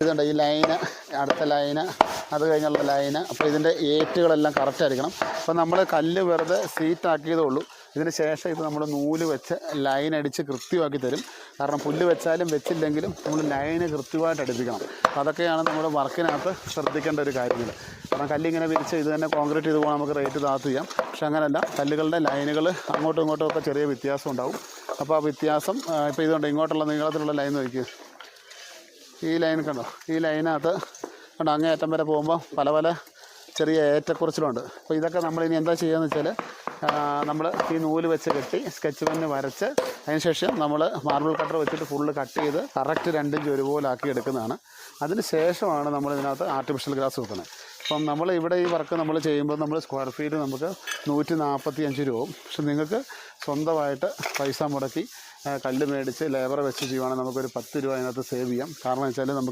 ഇതുണ്ട് ഈ ലൈന്, അടുത്ത ലൈന്, അത് കഴിഞ്ഞുള്ള ലൈന്. അപ്പോൾ ഇതിൻ്റെ ഏറ്റുകളെല്ലാം കറക്റ്റ് ആയിരിക്കണം. അപ്പോൾ നമ്മൾ കല്ല് വെറുതെ സീറ്റാക്കിയതേ ഉള്ളൂ. ഇതിന് ശേഷം ഇത് നമ്മൾ നൂല് വെച്ച് ലൈൻ അടിച്ച് കൃത്യമാക്കി തരും. കാരണം പുല്ല് വെച്ചാലും വെച്ചില്ലെങ്കിലും നമ്മൾ ലൈന് കൃത്യമായിട്ട് അടുപ്പിക്കണം. അപ്പോൾ അതൊക്കെയാണ് നമ്മുടെ വർക്കിനകത്ത് ശ്രദ്ധിക്കേണ്ട ഒരു കാര്യങ്ങൾ. കാരണം കല്ലിങ്ങനെ വിരിച്ച് ഇത് തന്നെ കോൺക്രീറ്റ് ചെയ്ത് പോകാൻ നമുക്ക് റേറ്റ് താഴ്ത്ത് ചെയ്യാം. പക്ഷെ അങ്ങനെയല്ല, കല്ലുകളുടെ ലൈനുകൾ അങ്ങോട്ടും ഇങ്ങോട്ടും ഒക്കെ ചെറിയ വ്യത്യാസം ഉണ്ടാവും. അപ്പോൾ ആ വ്യത്യാസം ഇപ്പോൾ ഇതുകൊണ്ട് ഇങ്ങോട്ടുള്ള നീളത്തിലുള്ള ലൈൻ നോക്കി, ഈ ലൈൻ കണ്ടോ, ഈ ലൈനകത്ത് കണ്ടോ അങ്ങേയറ്റം വരെ പോകുമ്പോൾ പല പല ചെറിയ ഏറ്റക്കുറച്ചിലുണ്ട്. അപ്പോൾ ഇതൊക്കെ നമ്മളിനി എന്താ ചെയ്യുകയെന്ന് വെച്ചാൽ, നമ്മൾ ഈ നൂല് വെച്ച് കെട്ടി സ്കെച്ച് പെന്ന് വരച്ച് അതിന് ശേഷം നമ്മൾ മാർബിൾ കട്ടർ വെച്ചിട്ട് ഫുള്ള് കട്ട് ചെയ്ത് കറക്റ്റ് 2 ഇഞ്ച് ഒരുപോലെ ആക്കി എടുക്കുന്നതാണ്. അതിന് ശേഷമാണ് നമ്മൾ ഇതിനകത്ത് ആർട്ടിഫിഷ്യൽ ഗ്രാസ് വെക്കുന്നത്. അപ്പം നമ്മൾ ഇവിടെ ഈ വർക്ക് നമ്മൾ ചെയ്യുമ്പോൾ നമ്മൾ സ്ക്വയർ ഫീറ്റ് നമുക്ക് 145 രൂപ. പക്ഷെ നിങ്ങൾക്ക് സ്വന്തമായിട്ട് പൈസ മുടക്കി കല്ല് മേടിച്ച് ലേബറെ വെച്ച് ചെയ്യുവാണെങ്കിൽ നമുക്കൊരു 10 രൂപ അതിനകത്ത് സേവ് ചെയ്യാം. കാരണം വെച്ചാൽ നമുക്ക്